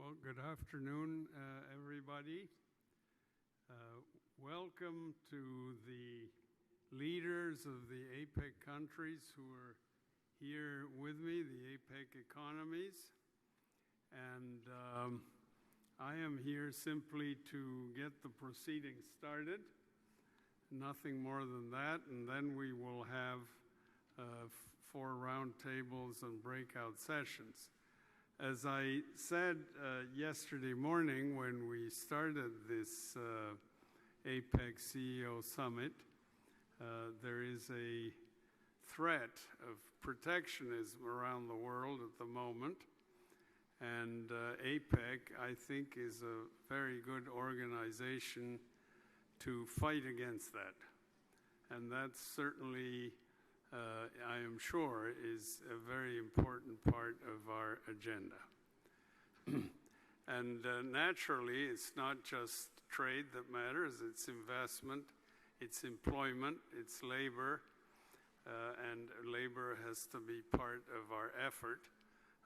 Well, good afternoon, everybody. Welcome to the leaders of the APEC countries who are here with me, the APEC economies. And I am here simply to get the proceedings started, nothing more than that, and then we will have 4 roundtables and breakout sessions. As I said yesterday morning when we started this APEC CEO Summit, there is a threat of protectionism around the world at the moment, and APEC, I think, is a very good organization to fight against that. And that's certainly, I am sure, is a very important part of our agenda. And naturally, it's not just trade that matters, it's investment, it's employment, it's labor, and labor has to be part of our effort.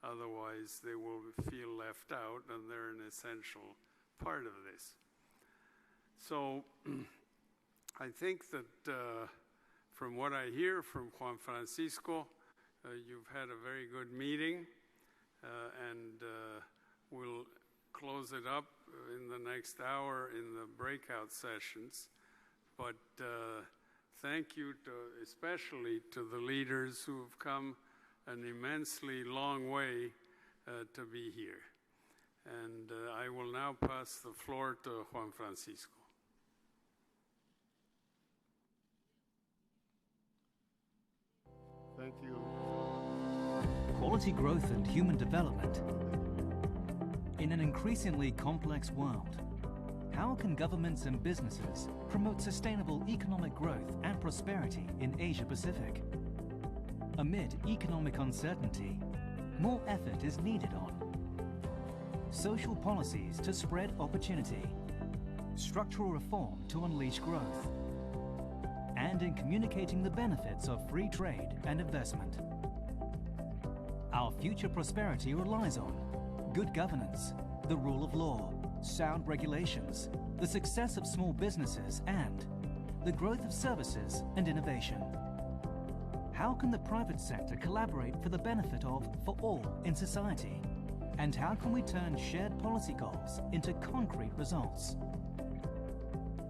Otherwise, they will feel left out, and they're an essential part of this. So I think that from what I hear from Juan Francisco, you've had a very good meeting, and we'll close it up in the next hour in the breakout sessions. But thank you especially to the leaders who have come an immensely long way to be here. And I will now pass the floor to Juan Francisco. Thank you. Quality growth and human development. In an increasingly complex world, how can governments and businesses promote sustainable economic growth and prosperity in Asia-Pacific? Amid economic uncertainty, more effort is needed on social policies to spread opportunity, structural reform to unleash growth, and in communicating the benefits of free trade and investment. Our future prosperity relies on good governance, the rule of law, sound regulations, the success of small businesses, and the growth of services and innovation. How can the private sector collaborate for the benefit of for all in society? And how can we turn shared policy goals into concrete results?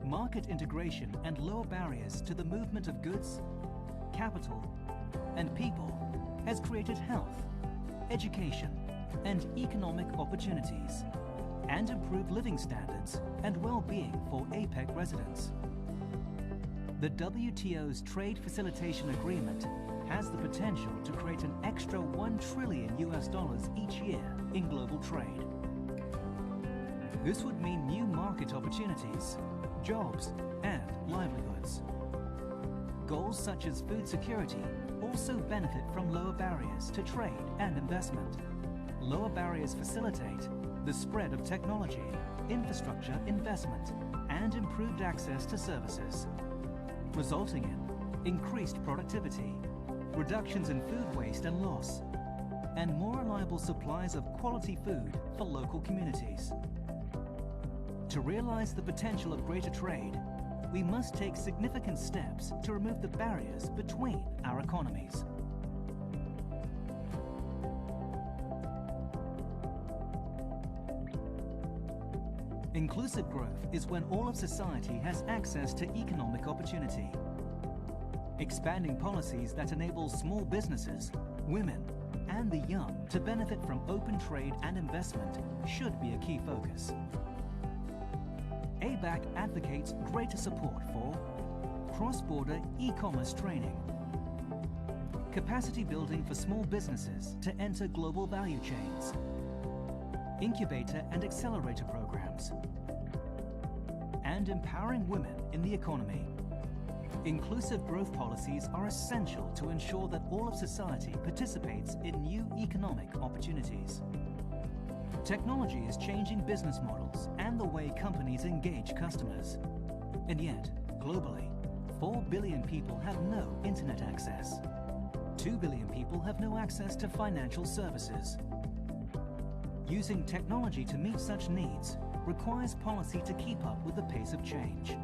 Market integration and lower barriers to the movement of goods, capital, and people has created health, education, and economic opportunities, and improved living standards and well-being for APEC residents. The WTO's Trade Facilitation Agreement has the potential to create an extra $1 trillion each year in global trade. This would mean new market opportunities, jobs, and livelihoods. Goals such as food security also benefit from lower barriers to trade and investment. Lower barriers facilitate the spread of technology, infrastructure investment, and improved access to services, resulting in increased productivity, reductions in food waste and loss, and more reliable supplies of quality food for local communities. To realize the potential of greater trade, we must take significant steps to remove the barriers between our economies. Inclusive growth is when all of society has access to economic opportunity. Expanding policies that enable small businesses, women, and the young to benefit from open trade and investment should be a key focus. ABAC advocates greater support for cross-border e-commerce training, capacity building for small businesses to enter global value chains, incubator and accelerator programs, and empowering women in the economy. Inclusive growth policies are essential to ensure that all of society participates in new economic opportunities. Technology is changing business models and the way companies engage customers. And yet, globally, 4 billion people have no internet access. 2 billion people have no access to financial services. Using technology to meet such needs requires policy to keep up with the pace of change.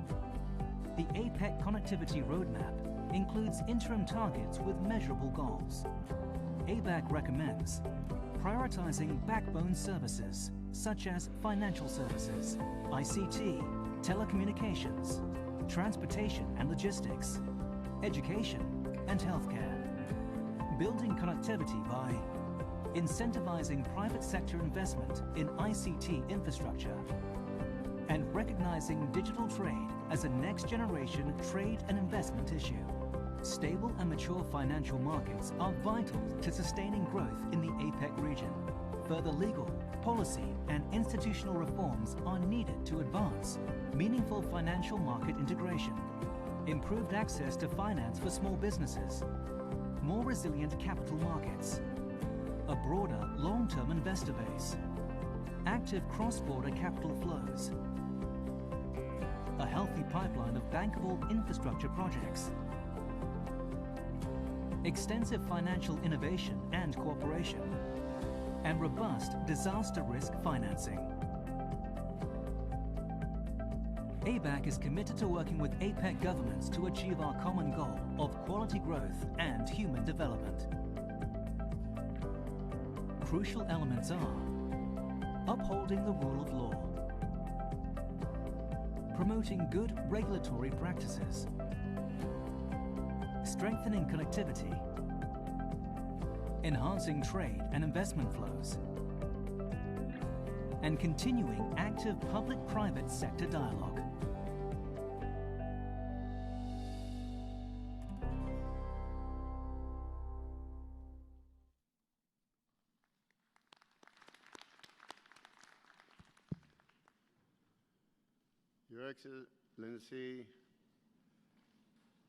The APEC Connectivity Roadmap includes interim targets with measurable goals. ABAC recommends prioritizing backbone services such as financial services, ICT, telecommunications, transportation and logistics, education and healthcare. Building connectivity by incentivizing private sector investment in ICT infrastructure and recognizing digital trade as a next-generation trade and investment issue. Stable and mature financial markets are vital to sustaining growth in the APEC region. Further legal, policy, and institutional reforms are needed to advance meaningful financial market integration, improved access to finance for small businesses, more resilient capital markets, a broader long-term investor base, active cross-border capital flows, a healthy pipeline of bankable infrastructure projects, extensive financial innovation and cooperation, and robust disaster risk financing. ABAC is committed to working with APEC governments to achieve our common goal of quality growth and human development. Crucial elements are upholding the rule of law, promoting good regulatory practices, strengthening connectivity, enhancing trade and investment flows, and continuing active public-private sector dialogue. Your Excellency,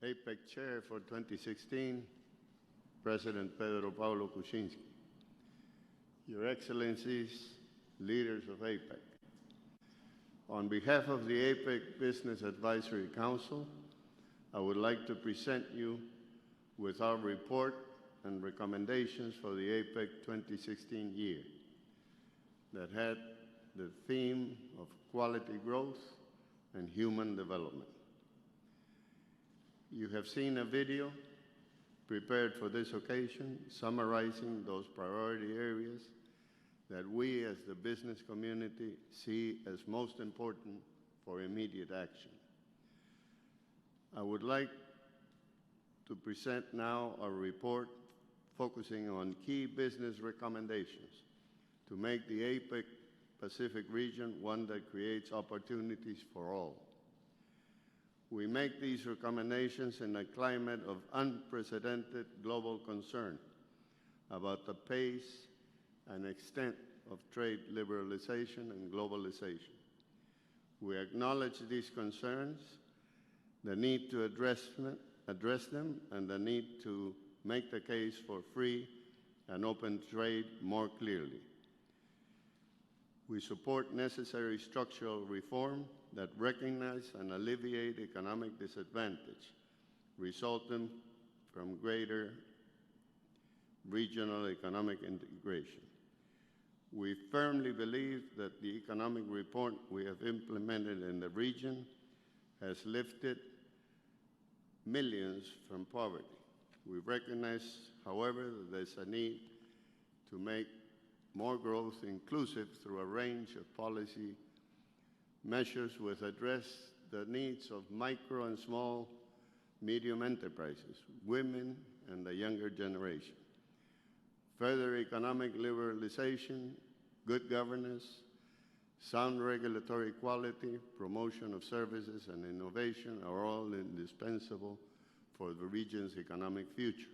APEC Chair for 2016, President Pedro Pablo Kuczynski. Your Excellencies, leaders of APEC. On behalf of the APEC Business Advisory Council, I would like to present you with our report and recommendations for the APEC 2016 year that had the theme of quality growth and human development. You have seen a video prepared for this occasion summarizing those priority areas that we as the business community see as most important for immediate action. I would like to present now a report focusing on key business recommendations to make the APEC Pacific region one that creates opportunities for all. We make these recommendations in a climate of unprecedented global concern about the pace and extent of trade liberalization and globalization. We acknowledge these concerns, the need to address them, and the need to make the case for free and open trade more clearly. We support necessary structural reform that recognize and alleviate economic disadvantage resulting from greater regional economic integration. We firmly believe that the economic reform we have implemented in the region has lifted millions from poverty. We recognize, however, that there's a need to make more growth inclusive through a range of policy measures which address the needs of micro and small, medium enterprises, women, and the younger generation. Further economic liberalization, good governance, sound regulatory quality, promotion of services, and innovation are all indispensable for the region's economic future.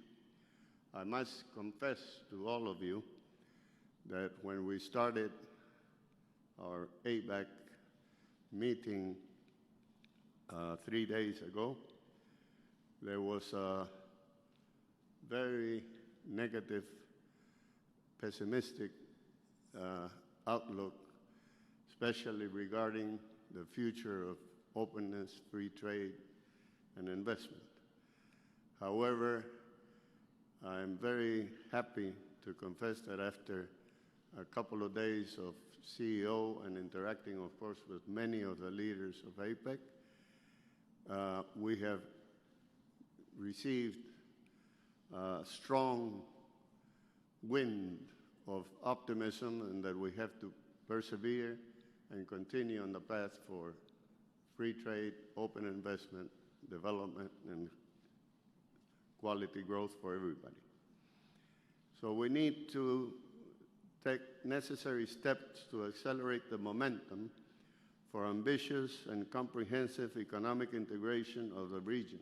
I must confess to all of you that when we started our ABAC meeting 3 days ago, there was a very negative, pessimistic outlook, especially regarding the future of openness, free trade, and investment. However, I'm very happy to confess that after a couple of days of CEO and interacting, of course, with many of the leaders of APEC, we have received a strong wind of optimism and that we have to persevere and continue on the path for free trade, open investment, development, and quality growth for everybody. So we need to take necessary steps to accelerate the momentum for ambitious and comprehensive economic integration of the region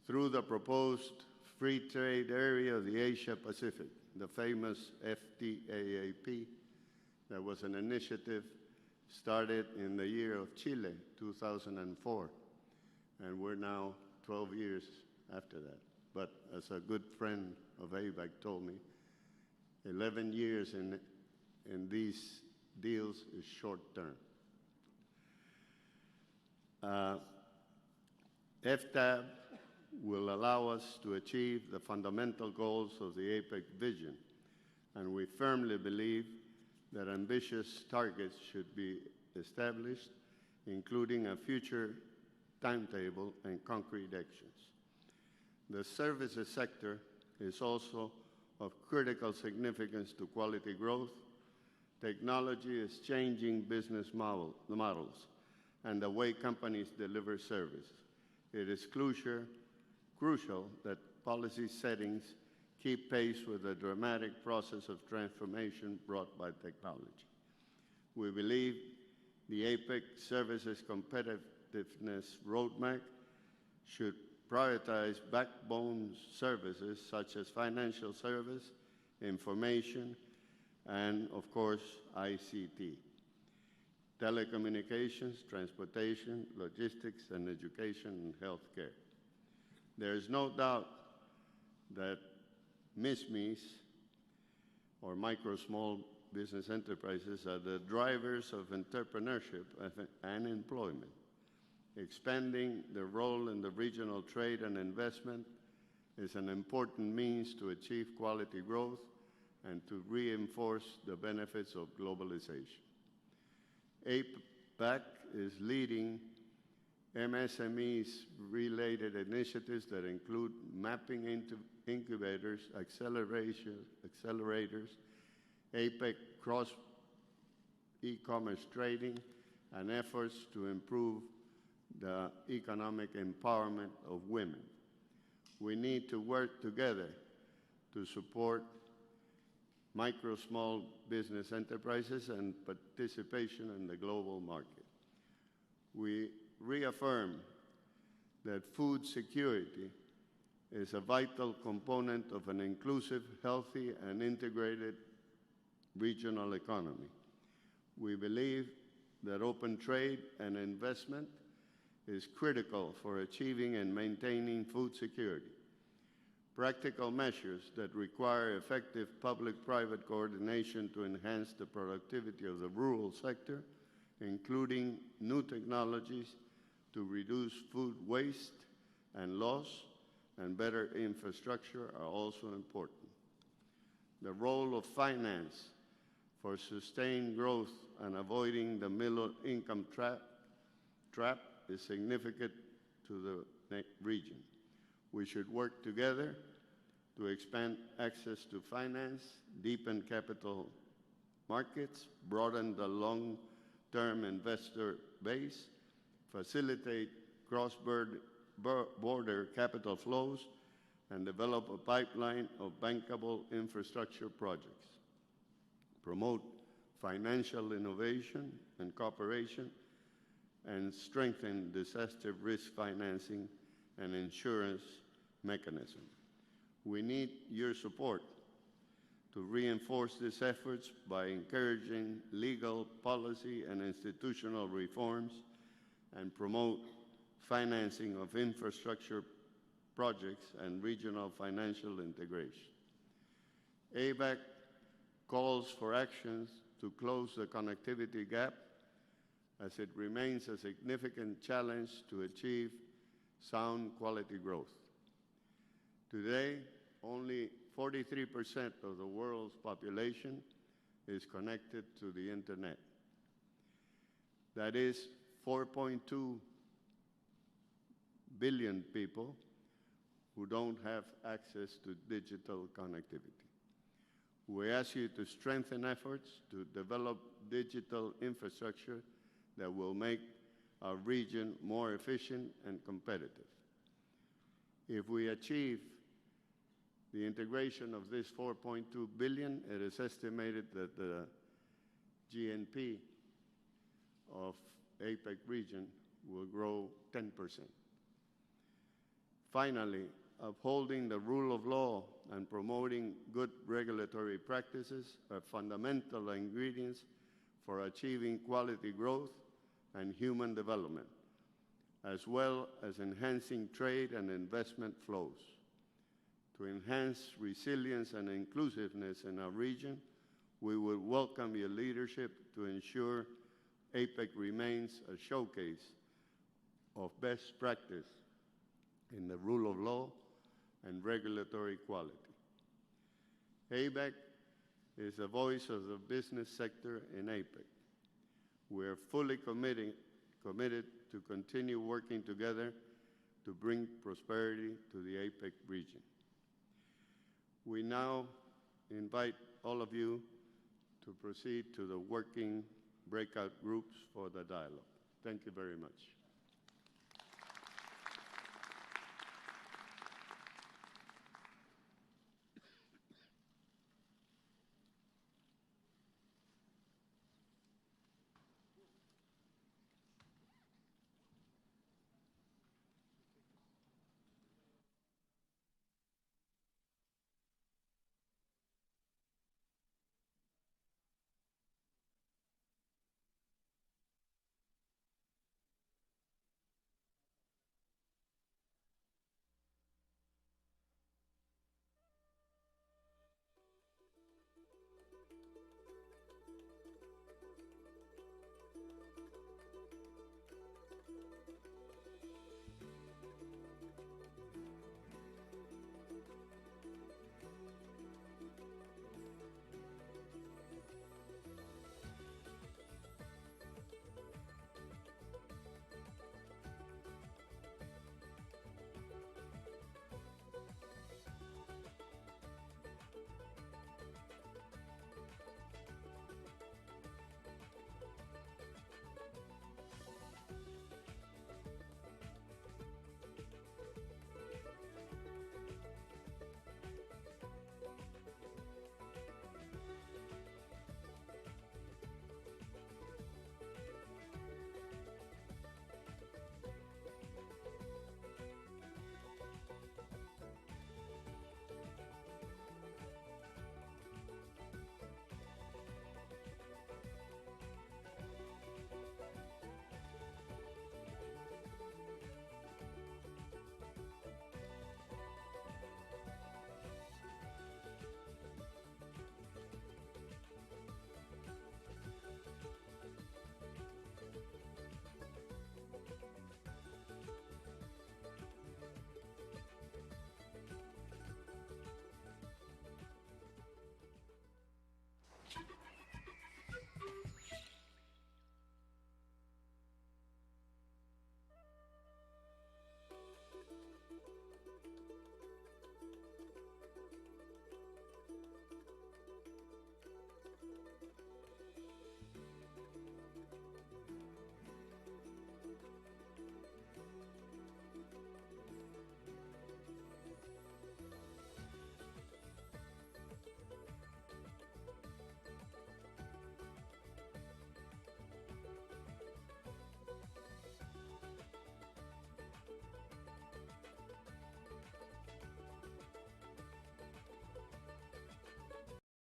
through the proposed free trade area of the Asia Pacific, the famous FTAAP, that was an initiative started in the year of Chile, 2004, and we're now 12 years after that. But as a good friend of ABAC told me, 11 years in these deals is short term. FTAAP will allow us to achieve the fundamental goals of the APEC vision, and we firmly believe that ambitious targets should be established including a future timetable and concrete actions. The services sector is also of critical significance to quality growth. Technology is changing business models and the way companies deliver service. It is crucial that policy settings keep pace with the dramatic process of transformation brought by technology. We believe the APEC Services Competitiveness Roadmap should prioritize backbone services such as financial service, information, and, of course, ICT, telecommunications, transportation, logistics, and education and healthcare. There is no doubt that MSMEs, or micro small business enterprises, are the drivers of entrepreneurship and employment. Expanding their role in the regional trade and investment is an important means to achieve quality growth and to reinforce the benefits of globalization. ABAC is leading MSMEs-related initiatives that include mapping into incubators, accelerators, APEC cross e-commerce trading, and efforts to improve the economic empowerment of women. We need to work together to support micro, small business enterprises and participation in the global market. We reaffirm that food security is a vital component of an inclusive, healthy, and integrated regional economy. We believe that open trade and investment is critical for achieving and maintaining food security. Practical measures that require effective public-private coordination to enhance the productivity of the rural sector, including new technologies to reduce food waste and loss, and better infrastructure are also important. The role of finance for sustained growth and avoiding the middle-income trap is significant to the region. We should work together to expand access to finance, deepen capital markets, broaden the long-term investor base, facilitate cross-border capital flows, and develop a pipeline of bankable infrastructure projects. Promote financial innovation and cooperation, and strengthen disaster risk financing and insurance mechanisms. We need your support to reinforce these efforts by encouraging legal, policy, and institutional reforms and promote financing of infrastructure projects and regional financial integration. ABAC calls for actions to close the connectivity gap as it remains a significant challenge to achieve sound quality growth. Today, only 43% of the world's population is connected to the internet. That is 4.2 billion people who don't have access to digital connectivity. We ask you to strengthen efforts to develop digital infrastructure that will make our region more efficient and competitive. If we achieve the integration of this 4.2 billion, it is estimated that the GNP of APEC region will grow 10%. Finally, upholding the rule of law and promoting good regulatory practices are fundamental ingredients for achieving quality growth and human development, as well as enhancing trade and investment flows. To enhance resilience and inclusiveness in our region, we will welcome your leadership to ensure APEC remains a showcase of best practice in the rule of law and regulatory quality. ABAC is the voice of the business sector in APEC. We are fully committed to continue working together to bring prosperity to the APEC region. We now invite all of you to proceed to the working breakout groups for the dialogue. Thank you very much.